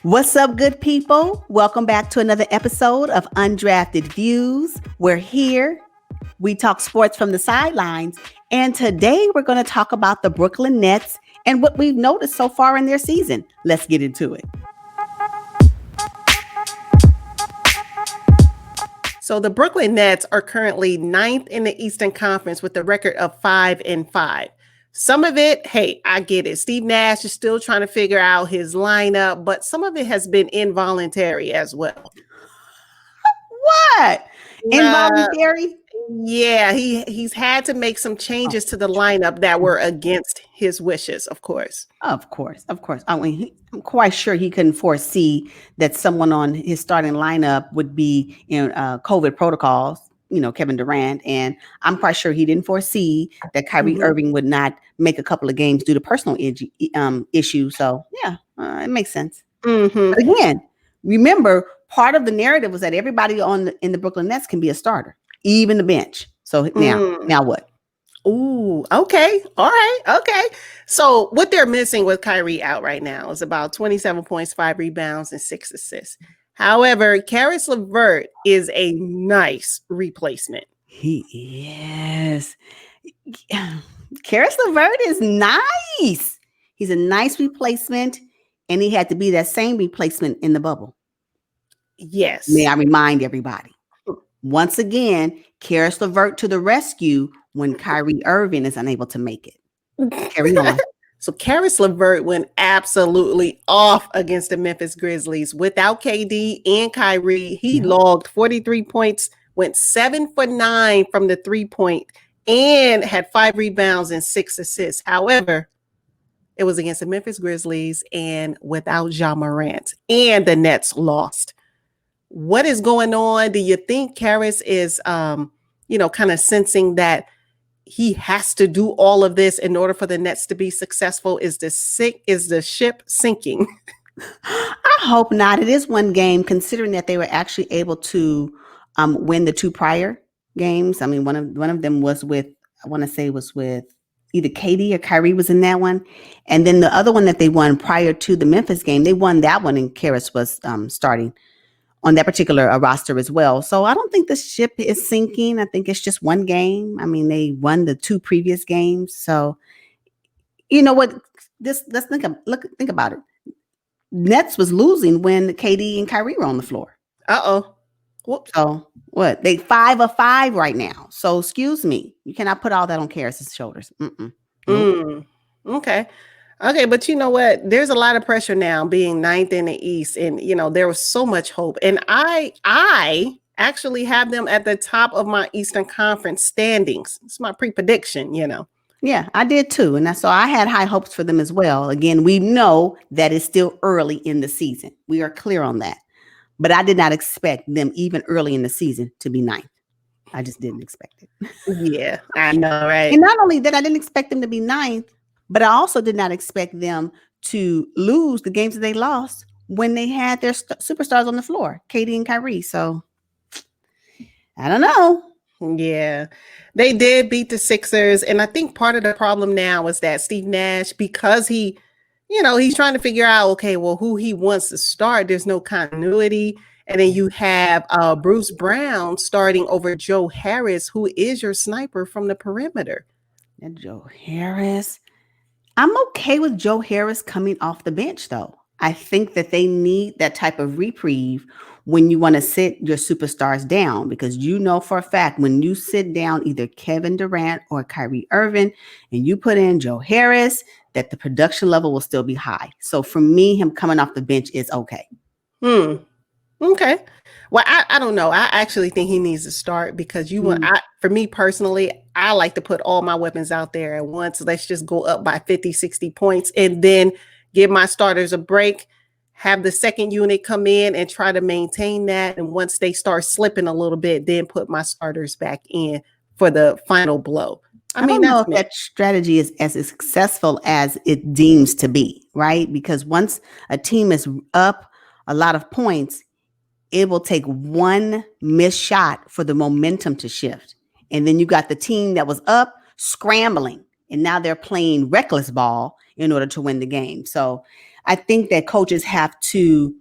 What's up, good people? Welcome back to another episode of Undrafted Views. We're here. We talk sports from the sidelines. And today we're going to talk about the Brooklyn Nets and what we've noticed so far in their season. Let's get into it. So the Brooklyn Nets are currently ninth in the Eastern Conference with a record of 5-5. Some of it, hey, I get it. Steve Nash is still trying to figure out his lineup, but some of it has been involuntary as well. What? Uh, Involuntary? yeah, he's had to make some changes to the lineup that were against his wishes, of course. Of course. I mean, I'm quite sure he couldn't foresee that someone on his starting lineup would be in COVID protocols, Kevin Durant. And I'm quite sure he didn't foresee that Kyrie Irving would not make a couple of games due to personal issues. So, yeah, it makes sense. Mm-hmm. But again, remember, part of the narrative was that everybody in the Brooklyn Nets can be a starter, even the bench. So now what? Ooh, okay. All right. Okay. So what they're missing with Kyrie out right now is about 27 points, 5 rebounds, and 6 assists. However, Caris LeVert is a nice replacement. He is. Caris LeVert is nice. He's a nice replacement, and he had to be that same replacement in the bubble. Yes. May I remind everybody? Once again, Caris LeVert to the rescue when Kyrie Irving is unable to make it. Carry on. So Caris LeVert went absolutely off against the Memphis Grizzlies without KD and Kyrie. He logged 43 points, went 7 for 9 from the 3-point, and had 5 rebounds and 6 assists. However, it was against the Memphis Grizzlies and without Ja Morant, and the Nets lost. What is going on? Do you think Caris is, kind of sensing that he has to do all of this in order for the Nets to be successful? Is the ship sinking? I hope not. It is one game, considering that they were actually able to win the 2 prior games. I mean, one of them was with, I want to say was with either KD or Kyrie was in that one. And then the other one that they won prior to the Memphis game, they won that one and Caris was starting on that particular roster as well. So I don't think the ship is sinking. I think it's just one game. I mean, they won the 2 previous games. So, you know what? Let's think about it. Nets was losing when KD and Kyrie were on the floor. Uh-oh. Whoops. So what? They 5 of 5 right now. So excuse me. You cannot put all that on Caris's shoulders. Nope. Okay. Okay, but you know what? There's a lot of pressure now being ninth in the East, and there was so much hope. And I actually have them at the top of my Eastern Conference standings. It's my pre-prediction, Yeah, I did too. And so I had high hopes for them as well. Again, we know that it's still early in the season. We are clear on that. But I did not expect them even early in the season to be ninth. I just didn't expect it. Yeah, I know, right? And not only that, I didn't expect them to be ninth, but I also did not expect them to lose the games that they lost when they had their superstars on the floor, KD and Kyrie. So I don't know. Yeah, they did beat the Sixers. And I think part of the problem now is that Steve Nash, because he's trying to figure out, okay, well, who he wants to start. There's no continuity. And then you have Bruce Brown starting over Joe Harris, who is your sniper from the perimeter. And Joe Harris. I'm okay with Joe Harris coming off the bench, though. I think that they need that type of reprieve when you want to sit your superstars down, because for a fact when you sit down either Kevin Durant or Kyrie Irving and you put in Joe Harris, that the production level will still be high. So for me, him coming off the bench is okay. Okay. Well, I don't know. I actually think he needs to start because for me personally, I like to put all my weapons out there at once. Let's just go up by 50, 60 points and then give my starters a break, have the second unit come in and try to maintain that. And once they start slipping a little bit, then put my starters back in for the final blow. I don't know if that strategy is as successful as it deems to be, right? Because once a team is up a lot of points, it will take one missed shot for the momentum to shift. And then you got the team that was up scrambling, and now they're playing reckless ball in order to win the game. So I think that coaches have to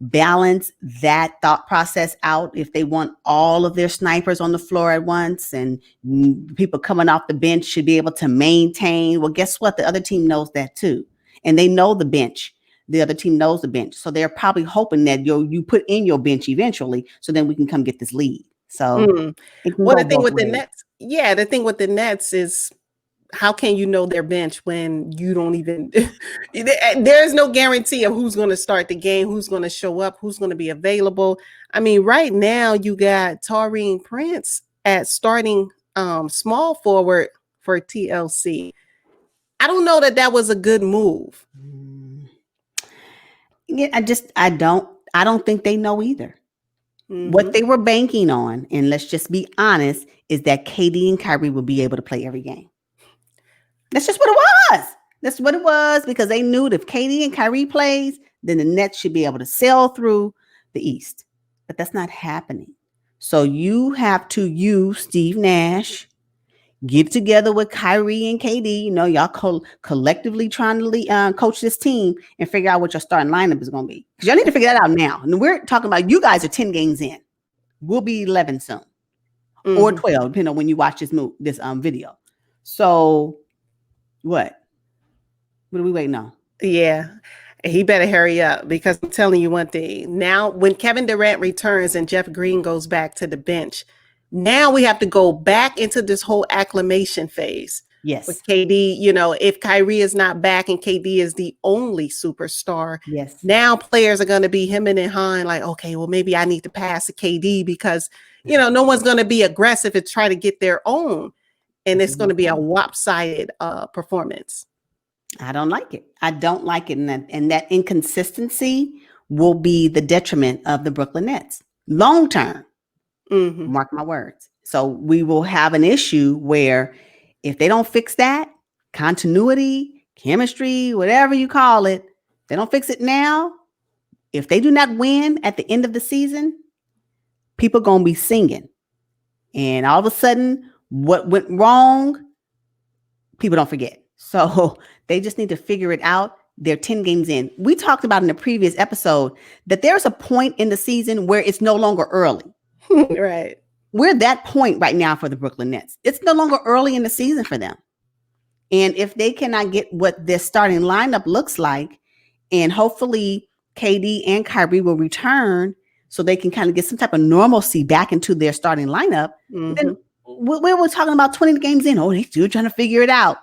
balance that thought process out if they want all of their snipers on the floor at once, and people coming off the bench should be able to maintain. Well, guess what? The other team knows that too. And they know the bench. The other team knows the bench. So they're probably hoping that you put in your bench eventually so then we can come get this lead. So it can Well, go the thing both with the ways. Nets, the thing with the Nets is how can you know their bench when you don't even there's no guarantee of who's going to start the game, who's going to show up, who's going to be available. I mean, right now you got Taurean Prince at starting small forward for TLC. I don't know that was a good move. Yeah, I don't think they know either. What they were banking on, and let's just be honest, is that KD and Kyrie will be able to play every game. That's just what it was. That's what it was, because they knew that if KD and Kyrie plays, then the Nets should be able to sail through the East. But that's not happening. So you have to use Steve Nash, get together with Kyrie and KD. You know, y'all collectively trying to coach this team and figure out what your starting lineup is going to be. Because y'all need to figure that out now. And we're talking about you guys are 10 games in. We'll be 11 soon. Or 12, depending on when you watch this video. So what are we waiting on? Yeah. He better hurry up, because I'm telling you one thing. Now, when Kevin Durant returns and Jeff Green goes back to the bench, now we have to go back into this whole acclimation phase. Yes. With KD, you know, if Kyrie is not back and KD is the only superstar, yes, now players are going to be hemming and hawing like, okay, well, maybe I need to pass to KD because, you know, no one's going to be aggressive and try to get their own. And it's going to be a lopsided performance. I don't like it. I don't like it. And that inconsistency will be the detriment of the Brooklyn Nets long term. Mark my words. So we will have an issue where if they don't fix that, continuity, chemistry, whatever you call it, they don't fix it now. If they do not win at the end of the season, people are going to be singing. And all of a sudden, what went wrong, people don't forget. So they just need to figure it out. They're 10 games in. We talked about in the previous episode that there's a point in the season where it's no longer early. Right. We're at that point right now for the Brooklyn Nets. It's no longer early in the season for them. And if they cannot get what their starting lineup looks like, and hopefully KD and Kyrie will return so they can kind of get some type of normalcy back into their starting lineup, then we're talking about 20 games in. Oh, they're still trying to figure it out.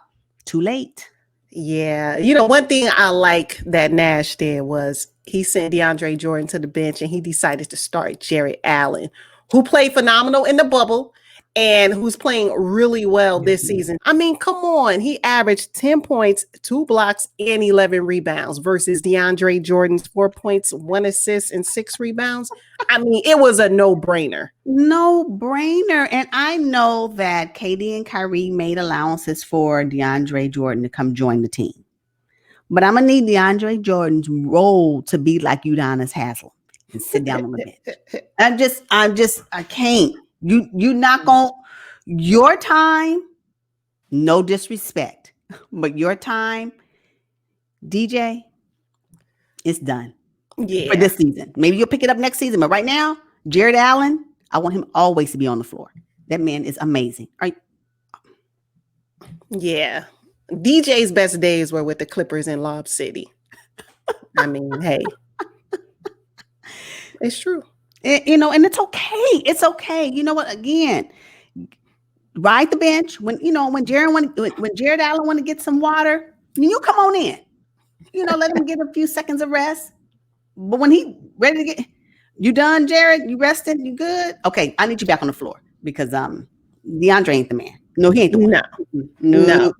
Too late. Yeah. You know, one thing I like that Nash did was he sent DeAndre Jordan to the bench and he decided to start Jared Allen, who played phenomenal in the bubble and who's playing really well this season. I mean, come on. He averaged 10 points, 2 blocks, and 11 rebounds versus DeAndre Jordan's 4 points, 1 assist, and 6 rebounds. I mean, it was a no-brainer. No-brainer. And I know that KD and Kyrie made allowances for DeAndre Jordan to come join the team. But I'm going to need DeAndre Jordan's role to be like Udonis Haslem and sit down on the bench. I can't. You not going, your time, no disrespect, but your time, DJ, it's done. Yeah. For this season. Maybe you'll pick it up next season, but right now, Jared Allen, I want him always to be on the floor. That man is amazing. Right? Yeah. DJ's best days were with the Clippers in Lob City. I mean, hey. It's true. You know, and it's okay. It's okay. You know what? Again, ride the bench when Jared Allen want to get some water, you come on in. You know, let him get a few seconds of rest. But when he ready to get, you done, Jared? You rested? You good? Okay, I need you back on the floor because DeAndre ain't the man. No, he ain't the one. No.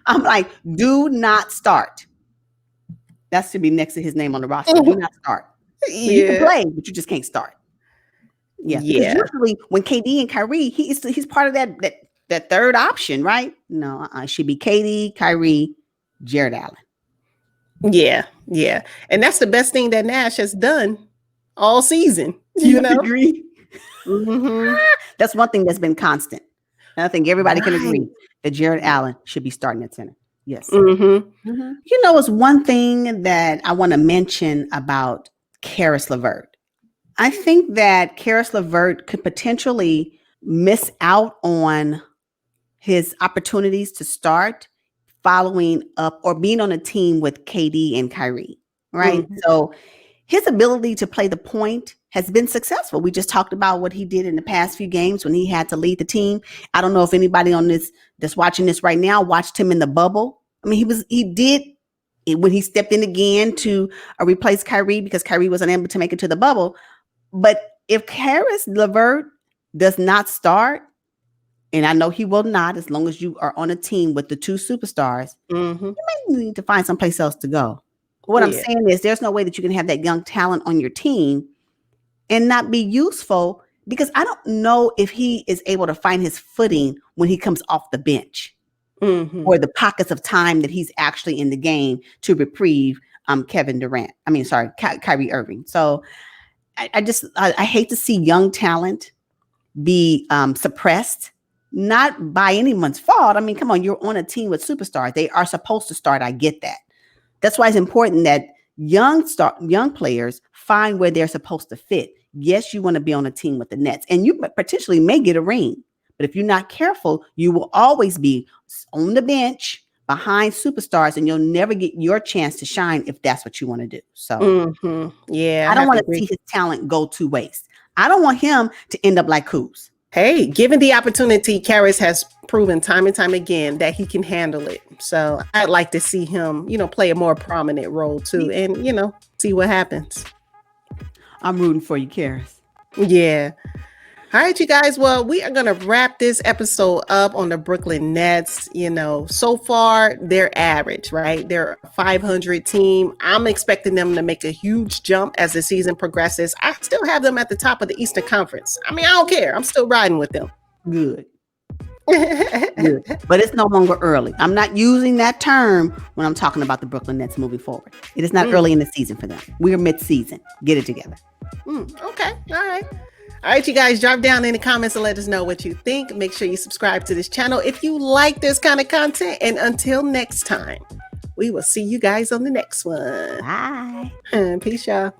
I'm like, do not start. That should be next to his name on the roster. Do not start. So you can play, but you just can't start. Yeah. Because usually when KD and Kyrie, he's part of that third option, right? No, it should be KD, Kyrie, Jared Allen. Yeah. And that's the best thing that Nash has done all season. You know? Agree? That's one thing that's been constant. And I think everybody can agree that Jared Allen should be starting at center. Yes. Mm-hmm. You know, it's one thing that I want to mention about Karis LeVert. I think that Karis LeVert could potentially miss out on his opportunities to start following up or being on a team with KD and Kyrie, right? Mm-hmm. So his ability to play the point has been successful. We just talked about what he did in the past few games when he had to lead the team. I don't know if anybody on this that's watching this right now watched him in the bubble. I mean, he did it when he stepped in again to replace Kyrie because Kyrie was unable to make it to the bubble. But if Karis LeVert does not start, and I know he will not, as long as you are on a team with the two superstars, Mm-hmm. you need to find someplace else to go. What I'm Yeah. saying is there's no way that you can have that young talent on your team and not be useful because I don't know if he is able to find his footing when he comes off the bench Mm-hmm. or the pockets of time that he's actually in the game to reprieve Kevin Durant. I mean, sorry, Kyrie Irving. So I hate to see young talent be suppressed, not by anyone's fault. I mean, come on, you're on a team with superstars. They are supposed to start. I get that. That's why it's important that young players find where they're supposed to fit. Yes, you want to be on a team with the Nets, and you potentially may get a ring. But if you're not careful, you will always be on the bench behind superstars, and you'll never get your chance to shine if that's what you want to do. So Mm-hmm. Yeah, I I don't have to want to agree. see his talent go to waste. I don't want him to end up like Kuz. Hey, given the opportunity, Karras has proven time and time again that he can handle it. So I'd like to see him, play a more prominent role too, and see what happens. I'm rooting for you, Karis. Yeah. All right, you guys. Well, we are going to wrap this episode up on the Brooklyn Nets. So far, they're average, right? They're a 500 team. I'm expecting them to make a huge jump as the season progresses. I still have them at the top of the Eastern Conference. I mean, I don't care. I'm still riding with them. Good. Good. But it's no longer early. I'm not using that term when I'm talking about the Brooklyn Nets moving forward. It is not early in the season for them. We're mid-season. Get it together. Okay. All right. All right, you guys, drop down in the comments and let us know what you think. Make sure you subscribe to this channel if you like this kind of content. And until next time, we will see you guys on the next one. Bye. Peace, y'all.